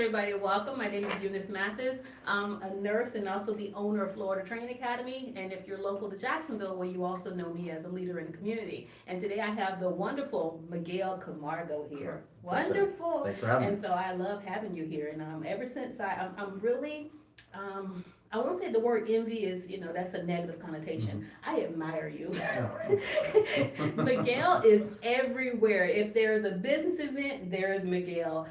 Everybody, welcome. My name is Eunice Mathis. I'm a nurse and also the owner of Florida Training Academy. And if you're local to Jacksonville, well, you also know me as a leader in the community. And today I have the wonderful Miguel Camargo here. Wonderful. Thanks for having me. And so I love having you here. And ever since I'm really, I won't say the word envy is, that's a negative connotation. I admire you. Miguel is everywhere. If there's a business event, there's Miguel.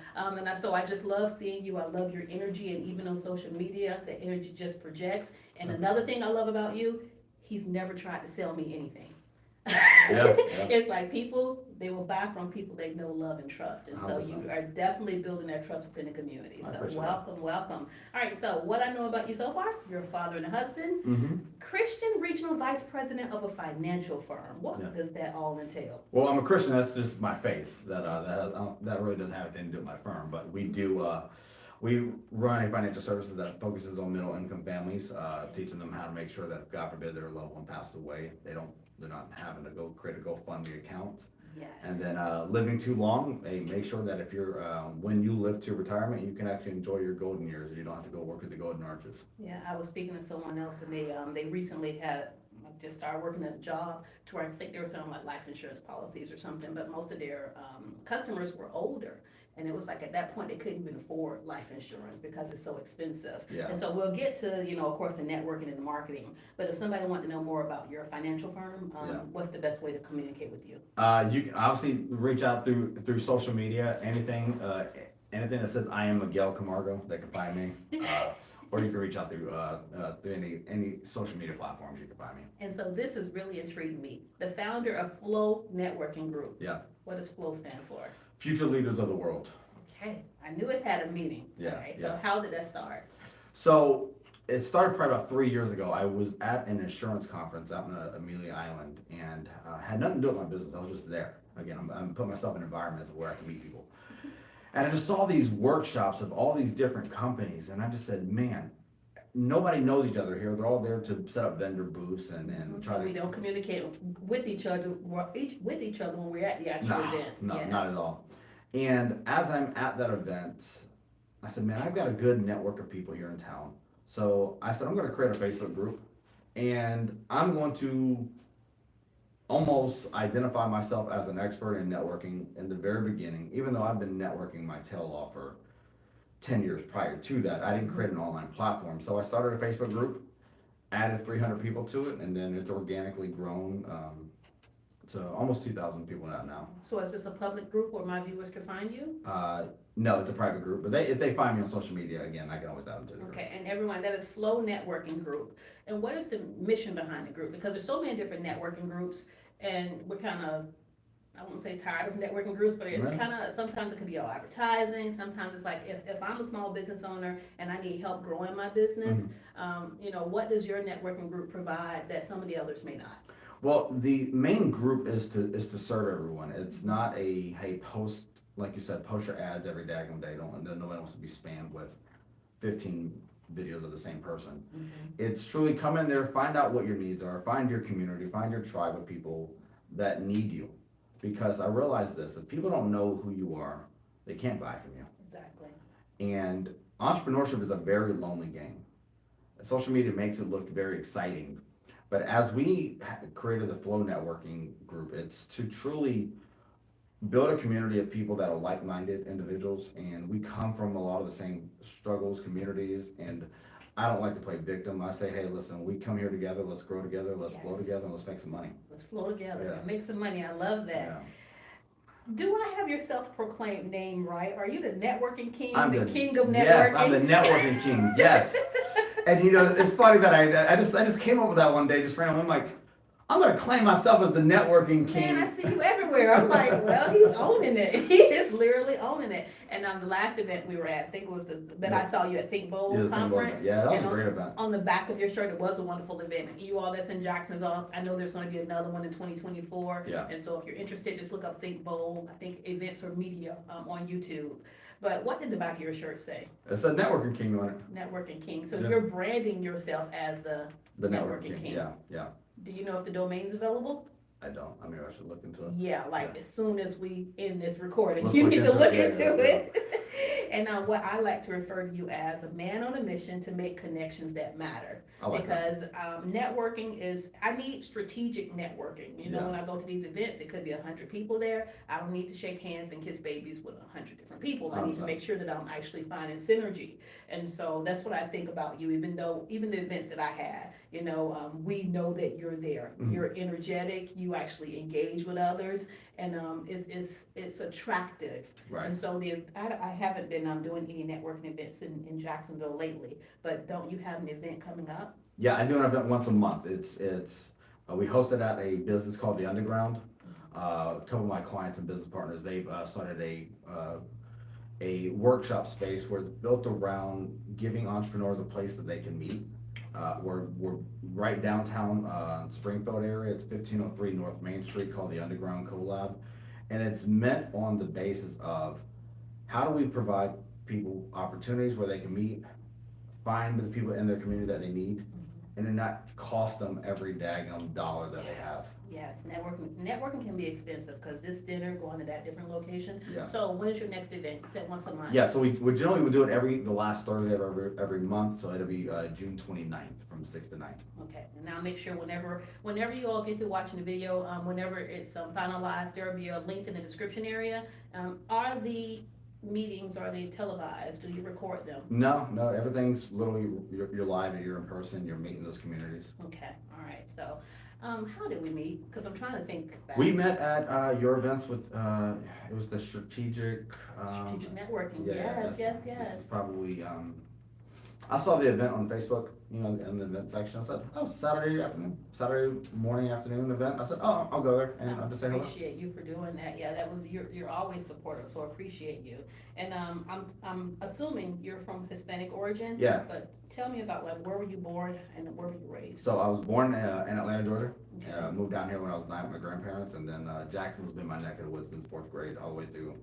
So I just love seeing you. I love your energy, and even on social media, the energy just projects. And another thing I love about you, he's never tried to sell me anything. It's like people, they will buy from people they know, love, and trust. And so 100%. you are definitely building that trust within the community. So welcome. All right, so what I know about you so far, you're a father and a husband, Christian Regional Vice President of a financial firm. What does that all entail? Well, I'm a Christian. That's just my faith. That really doesn't have anything to do with my firm. But we do. We run a financial services that focuses on middle income families, teaching them how to make sure that, God forbid, their loved one passes away, they're not having to go create a GoFundMe account. Yes. And then living too long, make sure that if you're when you live to retirement, you can actually enjoy your golden years. You don't have to go work at the golden arches. Yeah, I was speaking to someone else, and they recently had just started working at a job to where I think they were selling like life insurance policies or something, but most of their customers were older. And it was like at that point they couldn't even afford life insurance because it's so expensive. Yeah. And so we'll get to, of course, the networking and the marketing. But if somebody wanted to know more about your financial firm, what's the best way to communicate with you? You can obviously reach out through social media. Anything that says I am Miguel Camargo, they can find me. Or you can reach out through any social media platforms. You can find me. And so this is really intriguing me. The founder of Flow Networking Group. Yeah. What does Flow stand for? Future Leaders of the World. Okay, I knew it had a meaning. Yeah. Okay, so how did that start? So it started probably about 3 years ago. I was at an insurance conference out in Amelia Island, and had nothing to do with my business. I was just there. Again, I'm putting myself in environments where I can meet people. And I just saw these workshops of all these different companies, and I just said, man, nobody knows each other here. They're all there to set up vendor booths and try to. We don't communicate with each other when we're at the actual events. No, not at all. And as I'm at that event, I said, man, I've got a good network of people here in town. So I said, I'm going to create a Facebook group, and I'm going to almost identify myself as an expert in networking in the very beginning, even though I've been networking my tail off for 10 years prior to that. I didn't create an online platform. So I started a Facebook group, added 300 people to it, and then it's organically grown to almost 2,000 people now. So is this a public group where my viewers can find you? No, it's a private group, but if they find me on social media, again, I can always add them to the group. Okay, and everyone, that is Flow Networking Group. And what is the mission behind the group? Because there's so many different networking groups, and we're kind of, I won't say tired of networking groups, but it's kind of, sometimes it could be all advertising. Sometimes it's like, if I'm a small business owner and I need help growing my business, what does your networking group provide that some of the others may not? Well, the main group is to serve everyone. It's not post, like you said, post your ads every daggone day. Nobody wants to be spammed with 15 videos of the same person. It's truly come in there, find out what your needs are, find your community, find your tribe of people that need you. Because I realize this, if people don't know who you are, they can't buy from you. Exactly. And entrepreneurship is a very lonely game. Social media makes it look very exciting. But as we created the Flow Networking Group, it's to truly build a community of people that are like-minded individuals, and we come from a lot of the same struggles, communities, and I don't like to play victim. I say, hey, listen, we come here together, let's grow together, let's flow together, and let's make some money. Let's flow together and make some money. I love that. Yeah. Do I have your self-proclaimed name right? Are you the networking king, I'm the king of networking? Yes, I'm the networking king, yes. And it's funny that I just came up with that one day, just randomly. I'm like, I'm gonna claim myself as the networking king. Man, I see you everywhere. I'm like, well, he's owning it. He is literally owning it. And the last event we were at, I think it was I saw you at Think Bold conference. Yeah, that was a great event. On the back of your shirt, it was a wonderful event. And you all that's in Jacksonville, I know there's gonna be another one in 2024. Yeah. And so if you're interested, just look up Think Bold. I think events or media on YouTube. But what did the back of your shirt say? It said networking king on it. Networking king. So you're branding yourself as the networking king. Yeah. Do you know if the domain's available? I don't. I mean, I should look into it. Yeah, as soon as we end this recording, you need to look into it. And what I like to refer to you as a man on a mission to make connections that matter. I like that. Because networking is, I need strategic networking. You know, Yeah. when I go to these events, it could be 100 people there. I don't need to shake hands and kiss babies with 100 different people. I need to 100%. make sure that I'm actually finding synergy. And so that's what I think about you, even the events that I had, you know, we know that you're there. Mhm. You're energetic, you actually engage with others, and it's attractive. Right. And so I haven't been doing any networking events in Jacksonville lately, but don't you have an event coming up? Yeah, I do an event once a month. We host it at a business called The Underground. A couple of my clients and business partners, they've started a workshop space where it's built around giving entrepreneurs a place that they can meet. We're right downtown Springfield area. It's 1503 North Main Street, called the Underground Collab, and it's meant on the basis of how do we provide people opportunities where they can meet, find the people in their community that they need, and then not cost them every daggum dollar that they have. Yes, networking can be expensive, because this dinner, going to that different location. Yeah. So when is your next event? You said once a month? Yeah, so we generally would do it the last Thursday of every month, so it'll be June 29th from 6 to 9. Okay, and now make sure whenever you all get through watching the video, whenever it's finalized, there will be a link in the description area. Are the meetings, are they televised? Do you record them? No, everything's literally, you're live and you're in person, you're meeting those communities. Okay, all right, so, how did we meet? Because I'm trying to think back. We met at your events with, it was the strategic. Strategic networking, Yeah, yes. This is probably, I saw the event on Facebook, you know, in the event section. I said, oh, Saturday morning, afternoon event. I said, oh, I'll go there and I'll just say hello. Appreciate you for doing that. Yeah, that was, you're always supportive, so appreciate you. And I'm assuming you're from Hispanic origin? Yeah. But tell me about, like, where were you born and where were you raised? So I was born in Atlanta, Georgia. Okay. Moved down here when I was 9 with my grandparents, and then Jacksonville's been my neck of the woods since 4th grade all the way through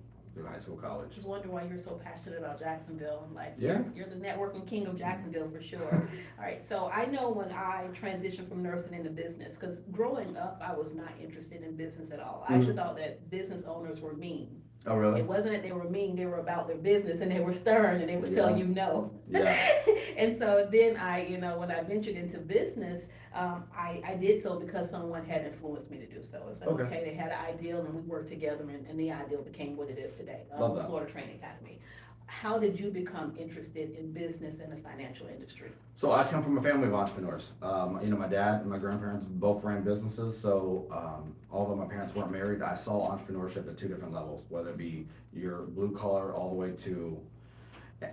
high school, college. Just wonder why you're so passionate about Jacksonville. Like, Yeah. you're the networking king of Jacksonville for sure. All right, so I know when I transitioned from nursing into business, because growing up, I was not interested in business at all. I actually thought that business owners were mean. Oh, really? It wasn't that they were mean, they were about their business, and they were stern, and they would tell Yeah. you no. Yeah. And so then when I ventured into business, I did so because someone had influenced me to do so. It's like, Okay. okay, they had an ideal, and we worked together, and the ideal became what it is today, Love that. Florida Training Academy. How did you become interested in business and the financial industry? So I come from a family of entrepreneurs. You know, my dad and my grandparents both ran businesses. So although my parents weren't married, I saw entrepreneurship at 2 different levels, whether it be your blue collar all the way to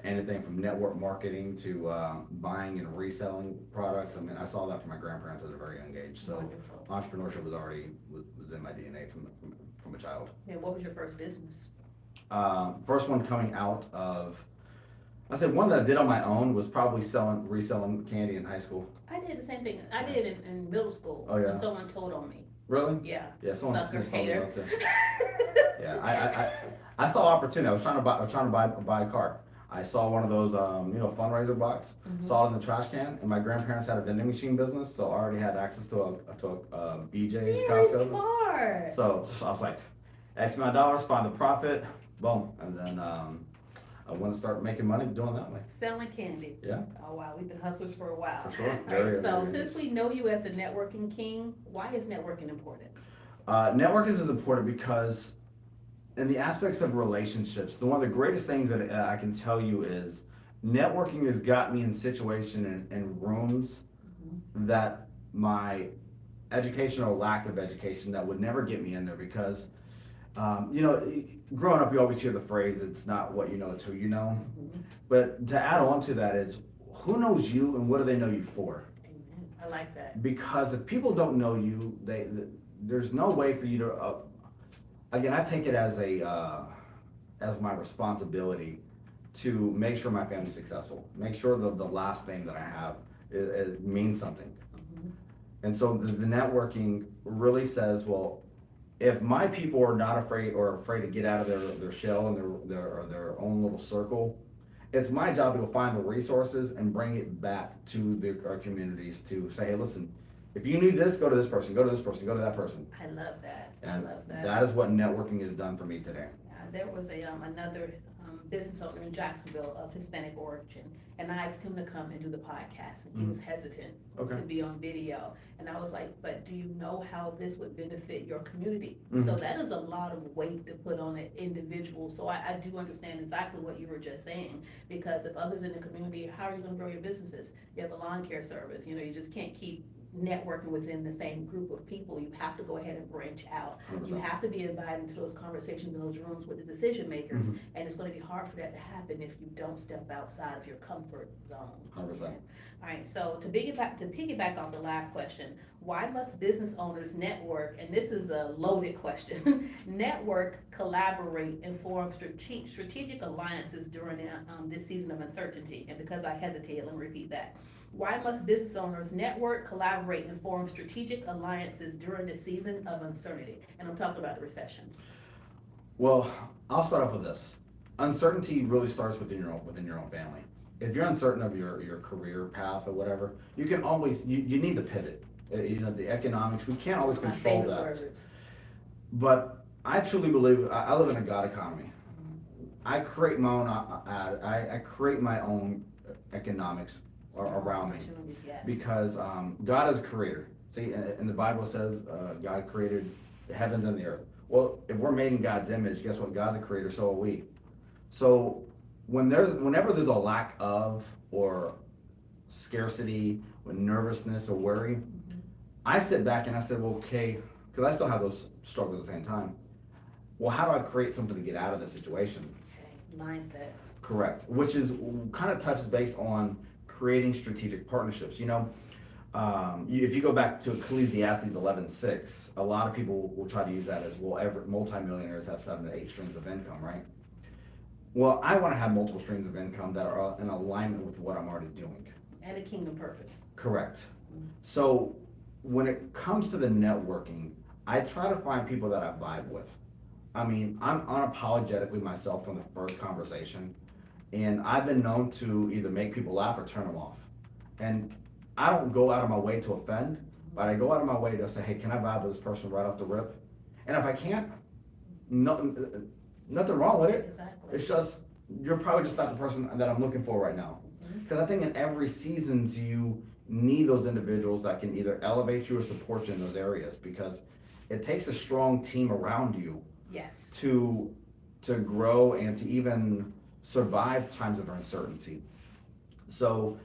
anything from network marketing to buying and reselling products. I mean, I saw that from my grandparents at a very young age. So Wonderful. entrepreneurship was in my DNA from a child. Yeah, what was your first business? First one coming out of, I said one that I did on my own was probably reselling candy in high school. I did the same thing. I did in middle school. Oh, yeah. And someone told on me. Really? Yeah. Yeah, someone Sucker, snitched on me hater. out too. Yeah, I saw opportunity. I was trying to buy a car. I saw one of those, fundraiser box. Saw it in the trash can, and my grandparents had a vending machine business, so I already had access to a BJ's Very Costco. smart. So I was like, X amount of dollars, find the profit, boom, and then I want to start making money doing that way. Selling candy. Yeah. Oh, wow, we've been hustlers for a while. For sure. All right, Very, so very. since we know you as a networking king, why is networking important? Networking is important because in the aspects of relationships, one of the greatest things that I can tell you is networking has got me in situations and rooms that my education or lack of education that would never get me in there because, growing up you always hear the phrase, it's not what you know, it's who you know. But to add on to that is, who knows you and what do they know you for? Amen. I like that. Because if people don't know you, there's no way for you to, again, I take it as as my responsibility to make sure my family's successful, make sure that the last thing that I have it means something. And so the networking really says, well, if my people are not afraid to get out of their shell and their own little circle, it's my job to go find the resources and bring it back to our communities to say, hey, listen, if you need this, go to this person, go to this person, go to that person. I love that. And I love that. that is what networking has done for me today. There was another business owner in Jacksonville of Hispanic origin, and I asked him to come and do the podcast, and he was hesitant Okay. to be on video. And I was like, but do you know how this would benefit your community? So that is a lot of weight to put on an individual. So I do understand exactly what you were just saying, because if others in the community, how are you gonna grow your businesses? You have a lawn care service, you just can't keep networking within the same group of people. You have to go ahead and branch out. 100%. You have to be invited into those conversations in those rooms with the decision makers, and it's gonna be hard for that to happen if you don't step outside of your comfort zone. 100%. All right, so to piggyback off the last question, why must business owners network, and this is a loaded question, network, collaborate, and form strategic alliances during this season of uncertainty? And because I hesitated, let me repeat that. Why must business owners network, collaborate, and form strategic alliances during the season of uncertainty? And I'm talking about the recession. Well, I'll start off with this. Uncertainty really starts within your own family. If you're uncertain of your career path or whatever, you can always, you need to pivot. The economics, we can't always control that. Words. But I truly believe, I live in a God economy. I create my own, I create my own economics around me. Yes. Because God is a creator. See, and the Bible says God created the heavens and the earth. Well, if we're made in God's image, guess what? God's a creator, so are we. So whenever there's a lack of or scarcity, with nervousness or worry, I sit back and I said, well, okay, because I still have those struggles at the same time. Well, how do I create something to get out of the situation? Okay. Mindset. Correct. Which is kind of touches base on creating strategic partnerships. If you go back to Ecclesiastes 11:6, a lot of people will try to use that as, well, multimillionaires have 7 to 8 streams of income, right? Well, I want to have multiple streams of income that are in alignment with what I'm already doing. And a kingdom purpose. Correct. So when it comes to the networking, I try to find people that I vibe with. I mean, I'm unapologetically myself from the first conversation, and I've been known to either make people laugh or turn them off. And I don't go out of my way to offend, but I go out of my way to say, hey, can I vibe with this person right off the rip? And if I can't, nothing wrong with it. Exactly. It's just, you're probably just not the person that I'm looking for right now. Because I think in every season you need those individuals that can either elevate you or support you in those areas, because it takes a strong team around you. Yes. To grow and to even survive times of uncertainty. So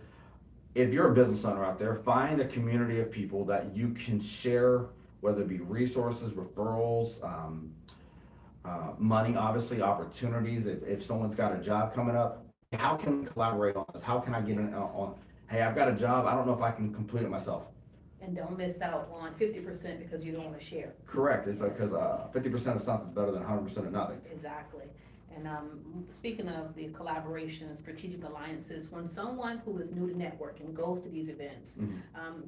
if you're a business owner out there, find a community of people that you can share, whether it be resources, referrals, money, obviously, opportunities. If someone's got a job coming up, how can we collaborate on this? How can I get on, hey, I've got a job, I don't know if I can complete it myself. And don't miss out on 50% because you don't want to share. Correct. It's because 50% of something is better than 100% of nothing. Exactly. And speaking of the collaboration, strategic alliances, when someone who is new to networking goes to these events,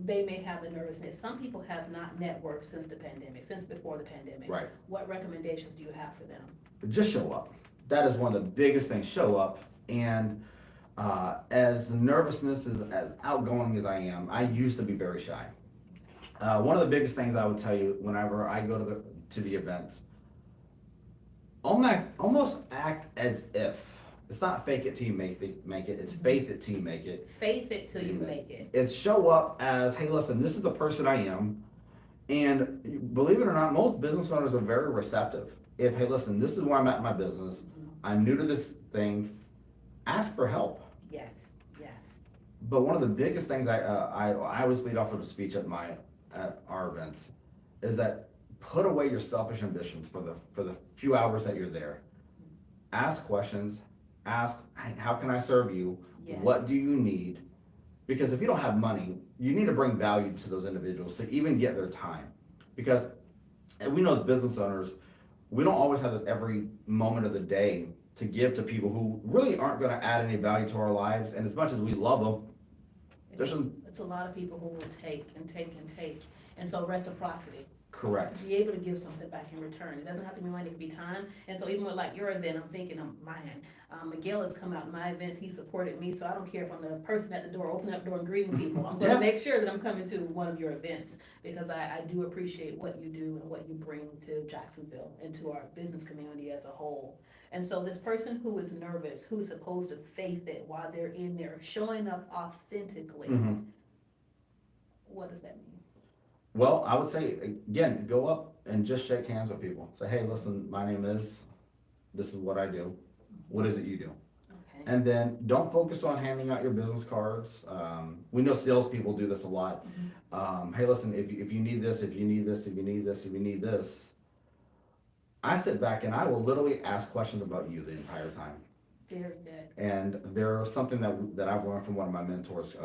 they may have the nervousness. Some people have not networked since the pandemic, since before the pandemic. Right. What recommendations do you have for them? Just show up. That is one of the biggest things. Show up. And as nervousness, as outgoing as I am, I used to be very shy. One of the biggest things I would tell you whenever I go to the event, almost act as if. It's not fake it till you make it, it's faith it till you make it. Faith it till you make it. It's show up as, hey, listen, this is the person I am. And believe it or not, most business owners are very receptive. If, hey, listen, this is where I'm at in my business, I'm new to this thing, ask for help. Yes, yes. But one of the biggest things I always lead off with a speech at our events is that put away your selfish ambitions for the few hours that you're there. Ask questions. Ask, how can I serve you? Yes. What do you need? Because if you don't have money, you need to bring value to those individuals to even get their time. Because we know as business owners, we don't always have every moment of the day to give to people who really aren't going to add any value to our lives. And as much as we love them, it's a lot of people who will take and take and take. And so reciprocity. correct. Be able to give something back in return. It doesn't have to be money, it can be time. And so even with like your event, I'm thinking, man, Miguel has come out to my events, he supported me, so I don't care if I'm the person at the door, opening up the door and greeting people. I'm gonna make sure that I'm coming to one of your events, because I do appreciate what you do and what you bring to Jacksonville and to our business community as a whole. And so this person who is nervous, who's supposed to faith it while they're in there, showing up authentically, Mhm. what does that mean? Well, I would say, again, go up and just shake hands with people. Say, hey, listen, my name is, this is what I do. What is it you do? Okay. And then don't focus on handing out your business cards. We know salespeople do this a lot. Hey, listen, if you need this, if you need this, if you need this, if you need this, I sit back and I will literally ask questions about you the entire time. Very good. And there's something that I've learned from one of my mentors,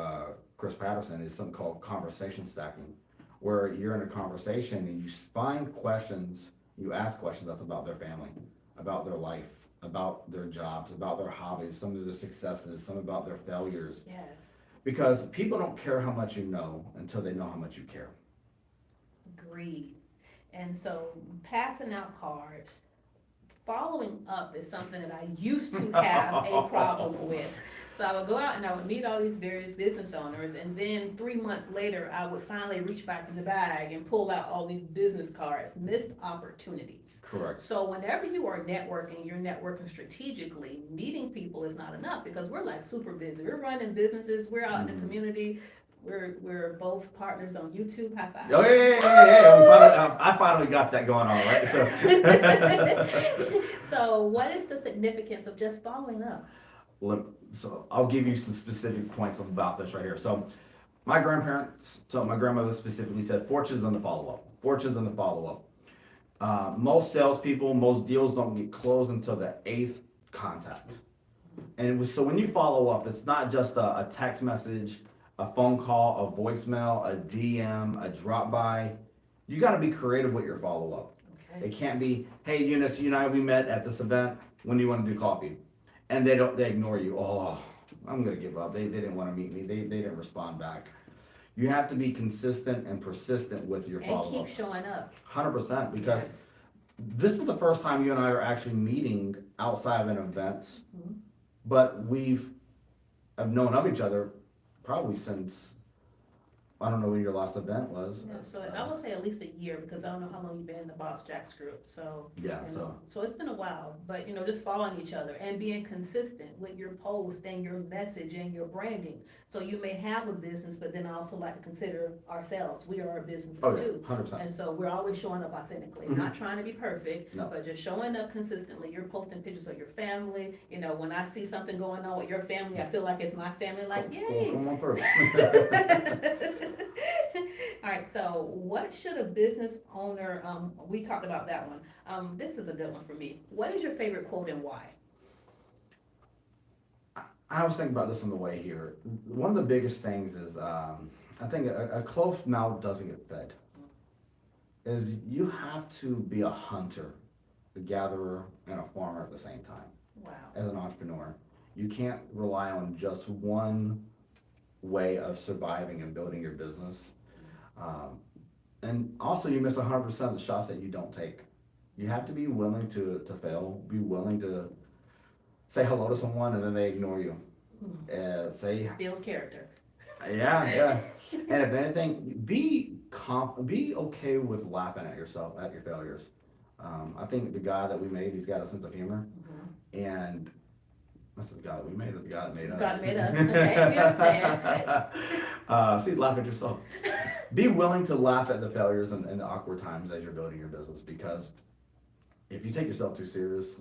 Chris Patterson, is something called conversation stacking, where you're in a conversation and you find questions, you ask questions that's about their family, about their life, about their jobs, about their hobbies, some of their successes, some about their failures. Yes. Because people don't care how much you know until they know how much you care. Agreed. And so passing out cards, following up is something that I used to have a problem with. So I would go out and I would meet all these various business owners, and then 3 months later, I would finally reach back in the bag and pull out all these business cards, missed opportunities. Correct. So whenever you are networking, you're networking strategically, meeting people is not enough because we're like super busy. We're running businesses, we're out in the community. We're both partners on YouTube. High five. Oh, yeah. I finally got that going on, right? So, So what is the significance of just following up? so I'll give you some specific points about this right here. So my grandmother specifically said, fortune's in the follow-up. Fortune's in the follow-up. Most salespeople, most deals don't get closed until the 8th contact. So when you follow up, it's not just a text message, a phone call, a voicemail, a DM, a drop by. You got to be creative with your follow up. Okay. It can't be, hey Eunice, you and I, we met at this event. When do you want to do coffee? And they ignore you. Oh, I'm gonna give up. They didn't want to meet me. They didn't respond back. You have to be consistent and persistent with your follow up. And keep showing up. 100%, because Yes. this is the first time you and I are actually meeting outside of an event, Mhm. but have known of each other probably since, I don't know when your last event was. Yeah, so I would say at least a year because I don't know how long you've been in the Box Jacks group. So Yeah, you so know, so it's been a while, but just following each other and being consistent with your post and your message and your branding. So you may have a business, but then I also like to consider ourselves. We are our businesses oh yeah, too. 100%. And so we're always showing up authentically, Mhm. not trying to be perfect, No. but just showing up consistently. You're posting pictures of your family. When I see something going on with your family, I feel like it's my family. Like, yay! Come on through. All right, so what should a business owner, we talked about that one. This is a good one for me. What is your favorite quote and why? I was thinking about this on the way here. One of the biggest things is, I think a closed mouth doesn't get fed. Is you have to be a hunter, a gatherer, and a farmer at the same time. Wow. As an entrepreneur, you can't rely on just one way of surviving and building your business. And also, you miss 100% of the shots that you don't take. You have to be willing to fail, be willing to say hello to someone and then they ignore you. Builds character. Yeah. And if anything, be okay with laughing at yourself, at your failures. I think the guy that we made, he's got a sense of humor. Mm-hmm. And that's the guy that we made, or the guy that made us. God made us. Okay, we understand. See, laugh at yourself. Be willing to laugh at the failures and the awkward times as you're building your business, because if you take yourself too serious,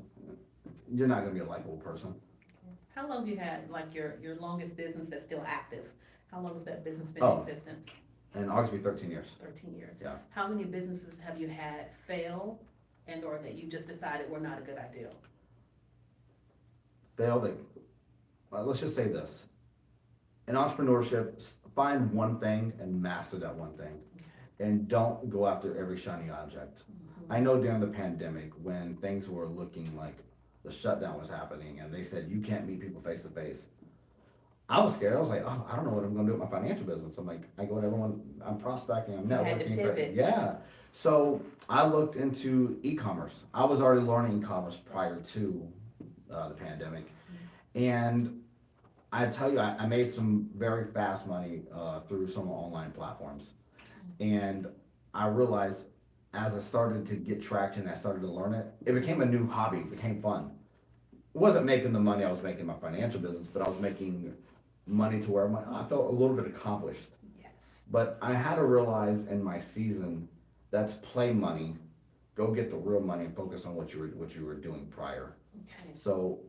you're not going to be a likable person. How long have you had, like, your longest business that's still active? How long has that business been Oh. in existence? In August will be 13 years. 13 years. Yeah. How many businesses have you had fail and or that you just decided were not a good idea? Let's just say this. In entrepreneurship, find one thing and master that one thing. And don't go after every shiny object. Mm-hmm. I know during the pandemic, when things were looking like the shutdown was happening and they said you can't meet people face to face, I was scared. I was like, oh, I don't know what I'm going to do with my financial business. I'm like, I go to everyone, I'm prospecting, I'm You had to networking. pivot. Yeah. So I looked into e-commerce. I was already learning e-commerce prior to the pandemic. And I tell you, I made some very fast money through some online platforms. And I realized as I started to get traction, I started to learn it, it became a new hobby, it became fun. wasn't making the money I was making in my financial business, but I was making money to where I felt a little bit accomplished. Yes. But I had to realize in my season, that's play money. Go get the real money and focus on what you were doing prior. Okay. So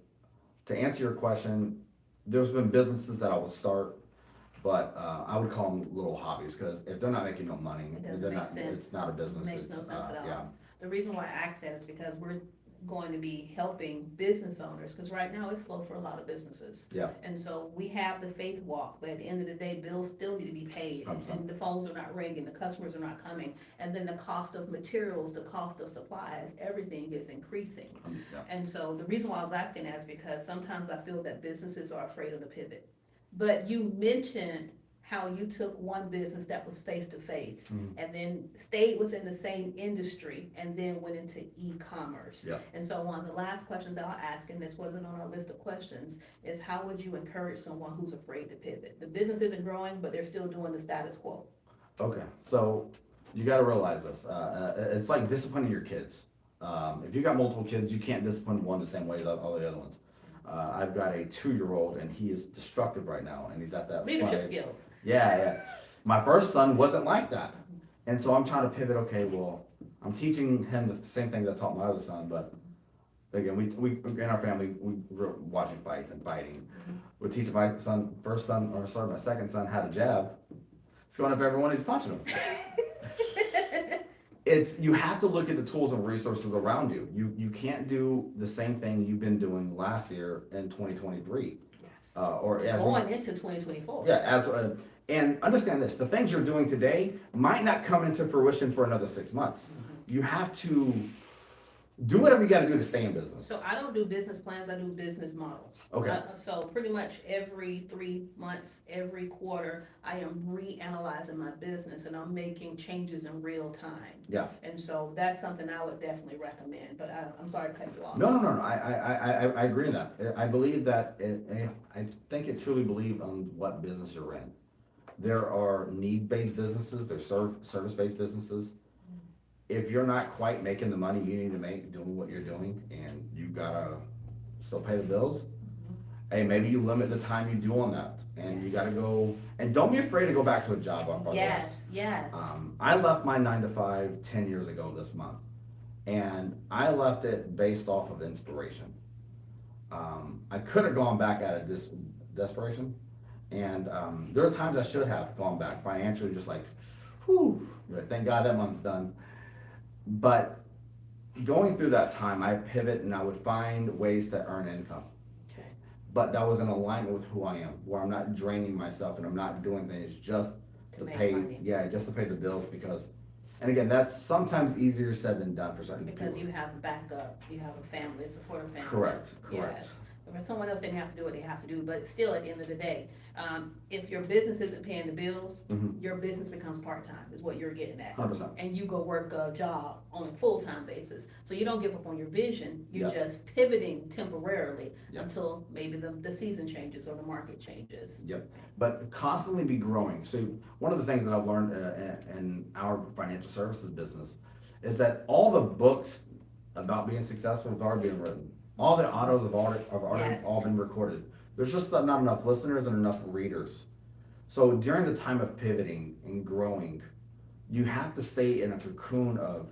to answer your question, there's been businesses that I would start, but I would call them little hobbies, because if they're not making no money, It doesn't they're make not, sense. it's not a business. It makes It's, no sense at all. yeah. The reason why I asked that is because we're going to be helping business owners, because right now it's slow for a lot of businesses. Yeah. And so we have the faith walk, but at the end of the day, bills still need to be paid, 100%. and the phones are not ringing, the customers are not coming, and then the cost of materials, the cost of supplies, everything is increasing. Yeah. And so the reason why I was asking that is because sometimes I feel that businesses are afraid of the pivot. But you mentioned how you took one business that was face-to-face and then stayed within the same industry and then went into e-commerce. Yeah. And so one of the last questions I'll ask, and this wasn't on our list of questions, is how would you encourage someone who's afraid to pivot? The business isn't growing, but they're still doing the status quo. Okay, so you gotta realize this. It's like disciplining your kids. If you got multiple kids, you can't discipline one the same way as all the other ones. I've got a 2-year-old and he is destructive right now, and he's at that Leadership fun age. skills. Yeah. My first son wasn't like that. And so I'm trying to pivot, okay, well, I'm teaching him the same thing that I taught my other son, but again, we in our family, we grew up watching fights and fighting. We're teaching my my second son how to jab. It's going up everyone, he's punching him. You have to look at the tools and resources around you. You can't do the same thing you've been doing last year in 2023. Yes. Or as Going into 2024. yeah, and understand this: the things you're doing today might not come into fruition for another 6 months. You have to do whatever you got to do to stay in business. So I don't do business plans, I do business models. Okay. So pretty much every 3 months, every quarter, I am reanalyzing my business and I'm making changes in real time. Yeah. And so that's something I would definitely recommend, but I'm sorry to cut you off. No. I agree in that. I believe that. I think it truly believe on what business you're in. There are need-based businesses. There's service-based businesses. If you're not quite making the money you need to make doing what you're doing, and you gotta still pay the bills, hey, maybe you limit the time you do on that, and you gotta go. And don't be afraid to go back to a job. Yes. I left my 9-to-5 10 years ago this month, and I left it based off of inspiration. I could have gone back out of desperation, and there are times I should have gone back financially, just like, whew, thank God that month's done. But going through that time, I pivot and I would find ways to earn income. Okay. But that was in alignment with who I am, where I'm not draining myself and I'm not doing things just to make pay, money. just to pay the bills, because, and again, that's sometimes easier said than done for certain Because people. you have backup, you have a family, a supportive family. Correct. Yes. If someone else didn't have to do what they have to do, but still, at the end of the day, if your business isn't paying the bills, your business becomes part-time, is what you're getting at. 100%. And you go work a job on a full-time basis. So you don't give up on your vision, you're Yep. just pivoting temporarily Yep. until maybe the season changes or the market changes. Yep, but constantly be growing. So one of the things that I've learned in our financial services business is that all the books about being successful have already been written. All the autos have already Yes. all been recorded. There's just not enough listeners and enough readers. So during the time of pivoting and growing, you have to stay in a cocoon of,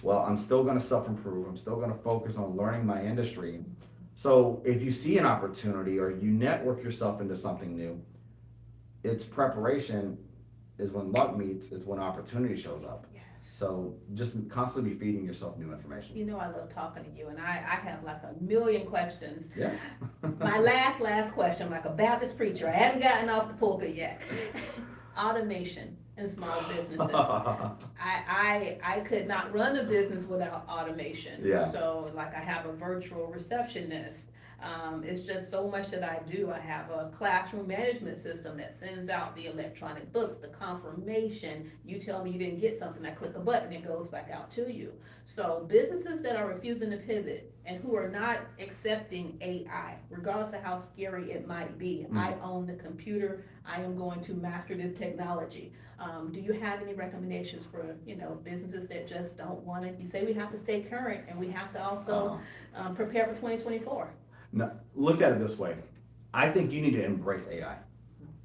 well, I'm still going to self-improve. I'm still going to focus on learning my industry. So if you see an opportunity or you network yourself into something new, it's preparation is when luck meets, is when opportunity shows up. Yes. So just constantly be feeding yourself new information. You know I love talking to you, and I have like a million questions. Yeah. My last question, I'm like a Baptist preacher, I haven't gotten off the pulpit yet. Automation in small businesses. I could not run a business without automation. Yeah. So like I have a virtual receptionist. It's just so much that I do. I have a classroom management system that sends out the electronic books, the confirmation. You tell me you didn't get something, I click a button, it goes back out to you. So businesses that are refusing to pivot and who are not accepting AI, regardless of how scary it might be, I own the computer, I am going to master this technology. Do you have any recommendations for, businesses that just don't want to, you say we have to stay current and we have to also prepare for 2024? No, look at it this way. I think you need to embrace AI.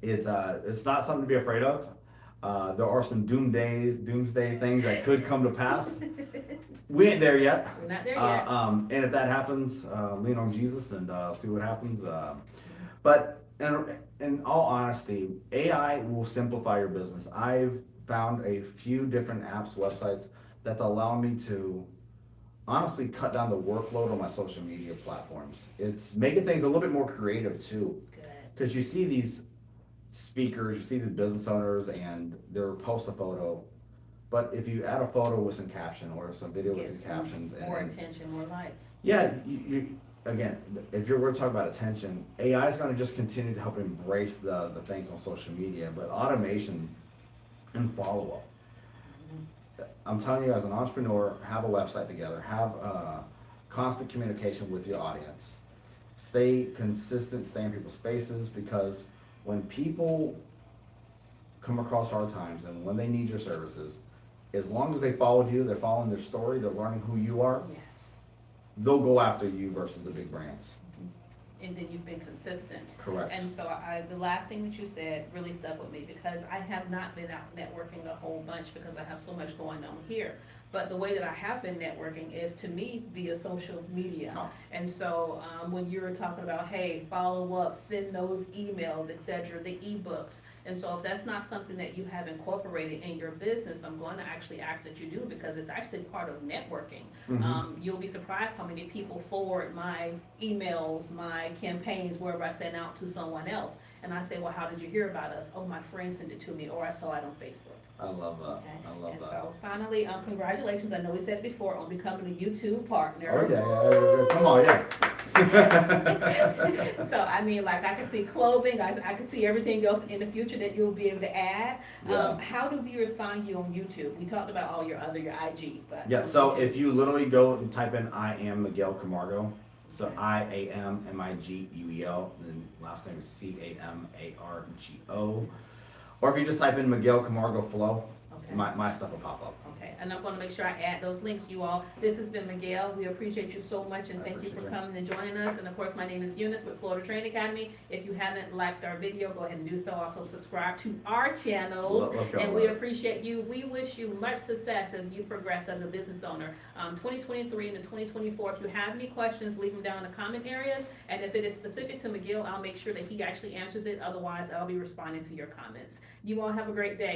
It's not something to be afraid of. There are some doomsday things that could come to pass. We ain't there yet. We're not there yet. And if that happens, lean on Jesus and see what happens. But in all honesty, AI will simplify your business. I've found a few different apps, websites that allow me to honestly cut down the workload on my social media platforms. It's making things a little bit more creative too. Good. Because you see these speakers, you see these business owners, and they'll post a photo. But if you add a photo with some caption or some video with Get some captions, more attention, more likes. yeah, you again, if we're talking about attention, AI is going to just continue to help embrace the things on social media, but automation and follow up. I'm telling you, as an entrepreneur, have a website together, have constant communication with your audience, stay consistent, stay in people's faces, because when people come across hard times and when they need your services, as long as they followed you, they're following their story, they're learning who you are, Yes. they'll go after you versus the big brands. And then you've been consistent. Correct. And so the last thing that you said really stuck with me, because I have not been out networking a whole bunch because I have so much going on here. But the way that I have been networking is, to me, via social media. Oh. And so when you were talking about, hey, follow up, send those emails, et cetera, the ebooks. And so if that's not something that you have incorporated in your business, I'm going to actually ask that you do, because it's actually part of networking. Mhm. You'll be surprised how many people forward my emails, my campaigns, wherever I send out to someone else. And I say, well, how did you hear about us? Oh, my friend sent it to me, or I saw it on Facebook. I love that. Okay. I love And that. so finally, congratulations. I know we said it before on becoming a YouTube partner. Oh yeah. Come on, yeah. So I mean, like, I can see clothing, I can see everything else in the future that you'll be able to add. Yeah. How do viewers find you on YouTube? We talked about all your IG, but. Yeah, on so YouTube. if you literally go and type in I am Miguel Camargo, so IAMMIGUEL, then last name is CAMARGO. Or if you just type in Miguel Camargo Flow, Okay. my stuff will pop up. Okay, and I'm gonna make sure I add those links, you all. This has been Miguel. We appreciate you so much, and I thank you for appreciate you. coming and joining us. And of course, my name is Eunice with Florida Training Academy. If you haven't liked our video, go ahead and do so. Also subscribe to our channels. Let's go. And we appreciate you. We wish you much success as you progress as a business owner. 2023 and 2024, if you have any questions, leave them down in the comment areas. And if it is specific to Miguel, I'll make sure that he actually answers it. Otherwise, I'll be responding to your comments. You all have a great day.